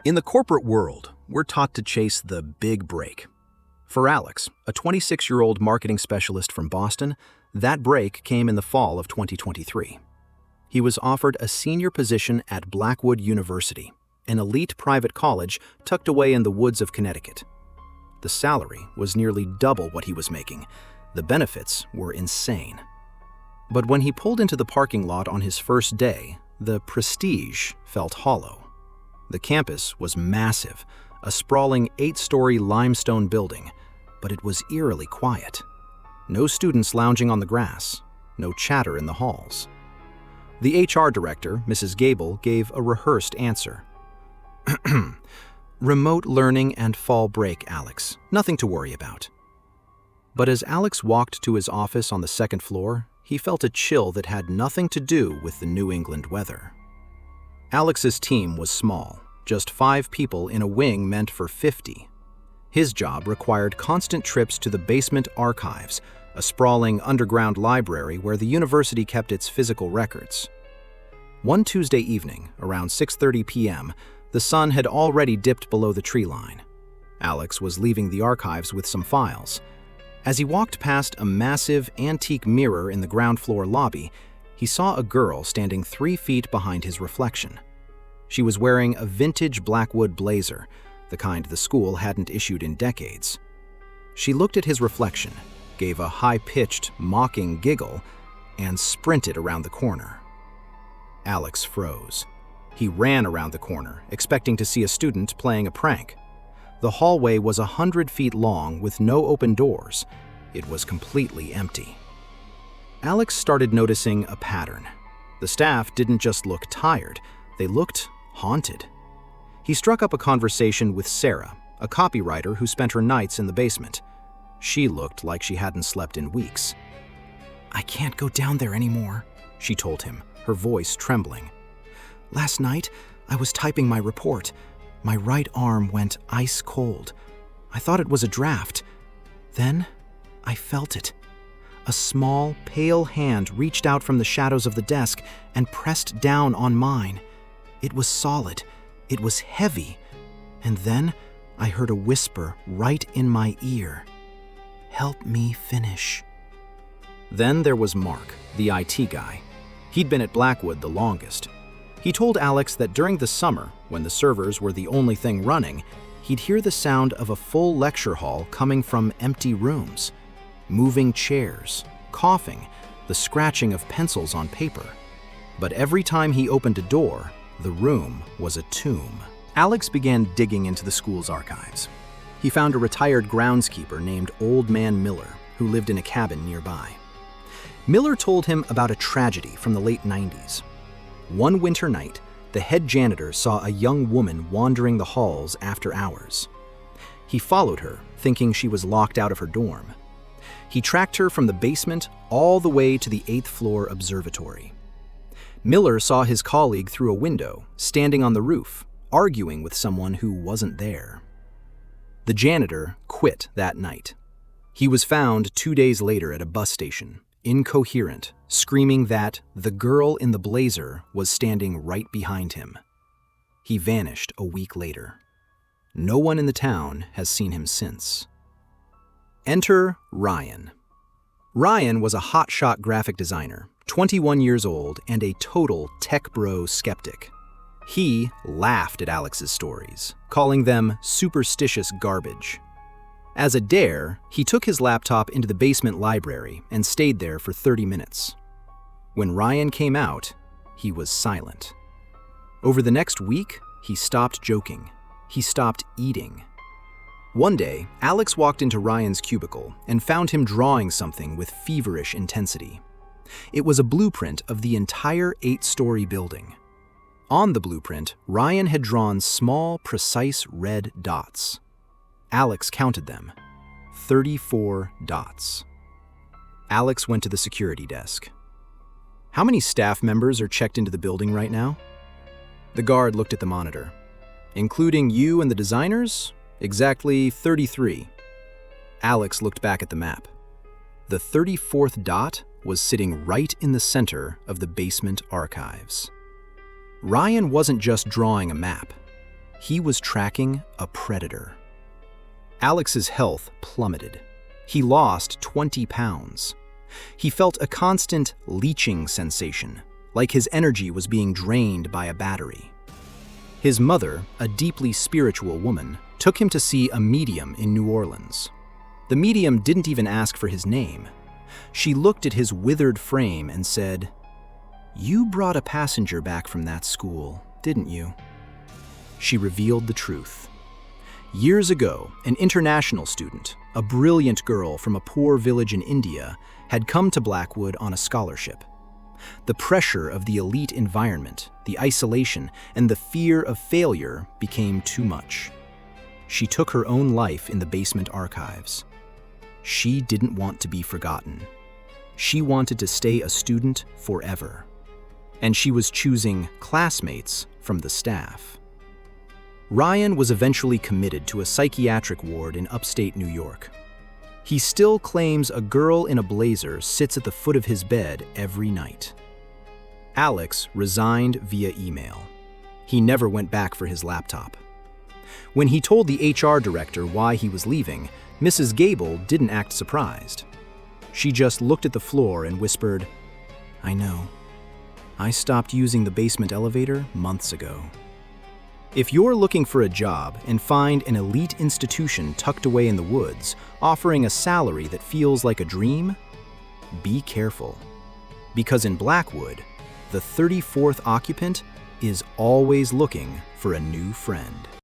In the corporate world, we're taught to chase the big break. For Alex, a 26-year-old marketing specialist from Boston, that break came in the fall of 2023. He was offered a senior position at Blackwood University, an elite private college tucked away in the woods of Connecticut. The salary was nearly double what he was making. The benefits were insane. But when he pulled into the parking lot on his first day, the prestige felt hollow. The campus was massive, a sprawling 8-story limestone building, but it was eerily quiet. No students lounging on the grass, no chatter in the halls. The HR director, Mrs. Gable, gave a rehearsed answer. "Remote learning and fall break, Alex. Nothing to worry about." But as Alex walked to his office on the second floor, he felt a chill that had nothing to do with the New England weather. Alex's team was small, just 5 people in a wing meant for 50. His job required constant trips to the basement archives, a sprawling underground library where the university kept its physical records. One Tuesday evening, around 6:30 p.m., the sun had already dipped below the tree line. Alex was leaving the archives with some files. As he walked past a massive antique mirror in the ground floor lobby, he saw a girl standing 3 feet behind his reflection. She was wearing a vintage Blackwood blazer, the kind the school hadn't issued in decades. She looked at his reflection, gave a high-pitched, mocking giggle, and sprinted around the corner. Alex froze. He ran around the corner, expecting to see a student playing a prank. The hallway was 100 feet long with no open doors. It was completely empty. Alex started noticing a pattern. The staff didn't just look tired, they looked haunted. He struck up a conversation with Sarah, a copywriter who spent her nights in the basement. She looked like she hadn't slept in weeks. "I can't go down there anymore," she told him, her voice trembling. "Last night, I was typing my report. My right arm went ice cold. I thought it was a draft. Then, I felt it. A small, pale hand reached out from the shadows of the desk and pressed down on mine. It was solid. It was heavy. And then, I heard a whisper right in my ear. 'Help me finish.'" Then there was Mark, the IT guy. He'd been at Blackwood the longest. He told Alex that during the summer, when the servers were the only thing running, he'd hear the sound of a full lecture hall coming from empty rooms. Moving chairs, coughing, the scratching of pencils on paper. But every time he opened a door, the room was a tomb. Alex began digging into the school's archives. He found a retired groundskeeper named Old Man Miller, who lived in a cabin nearby. Miller told him about a tragedy from the late 90s. One winter night, the head janitor saw a young woman wandering the halls after hours. He followed her, thinking she was locked out of her dorm. He tracked her from the basement all the way to the 8th floor observatory. Miller saw his colleague through a window, standing on the roof, arguing with someone who wasn't there. The janitor quit that night. He was found 2 days later at a bus station, incoherent, screaming that the girl in the blazer was standing right behind him. He vanished a week later. No one in the town has seen him since. Enter Ryan. Ryan was a hotshot graphic designer, 21 years old and a total tech bro skeptic. He laughed at Alex's stories, calling them superstitious garbage. As a dare, he took his laptop into the basement library and stayed there for 30 minutes. When Ryan came out, he was silent. Over the next week, he stopped joking. He stopped eating. One day, Alex walked into Ryan's cubicle and found him drawing something with feverish intensity. It was a blueprint of the entire 8-story building. On the blueprint, Ryan had drawn small, precise red dots. Alex counted them. 34 dots. Alex went to the security desk. "How many staff members are checked into the building right now?" The guard looked at the monitor. "Including you and the designers? Exactly 33. Alex looked back at the map. The 34th dot was sitting right in the center of the basement archives. Ryan wasn't just drawing a map. He was tracking a predator. Alex's health plummeted. He lost 20 pounds. He felt a constant leaching sensation, like his energy was being drained by a battery. His mother, a deeply spiritual woman, took him to see a medium in New Orleans. The medium didn't even ask for his name. She looked at his withered frame and said, "You brought a passenger back from that school, didn't you?" She revealed the truth. Years ago, an international student, a brilliant girl from a poor village in India, had come to Blackwood on a scholarship. The pressure of the elite environment, the isolation, and the fear of failure became too much. She took her own life in the basement archives. She didn't want to be forgotten. She wanted to stay a student forever. And she was choosing classmates from the staff. Ryan was eventually committed to a psychiatric ward in upstate New York. He still claims a girl in a blazer sits at the foot of his bed every night. Alex resigned via email. He never went back for his laptop. When he told the HR director why he was leaving, Mrs. Gable didn't act surprised. She just looked at the floor and whispered, "I know. I stopped using the basement elevator months ago." If you're looking for a job and find an elite institution tucked away in the woods, offering a salary that feels like a dream, be careful. Because in Blackwood, the 34th occupant is always looking for a new friend.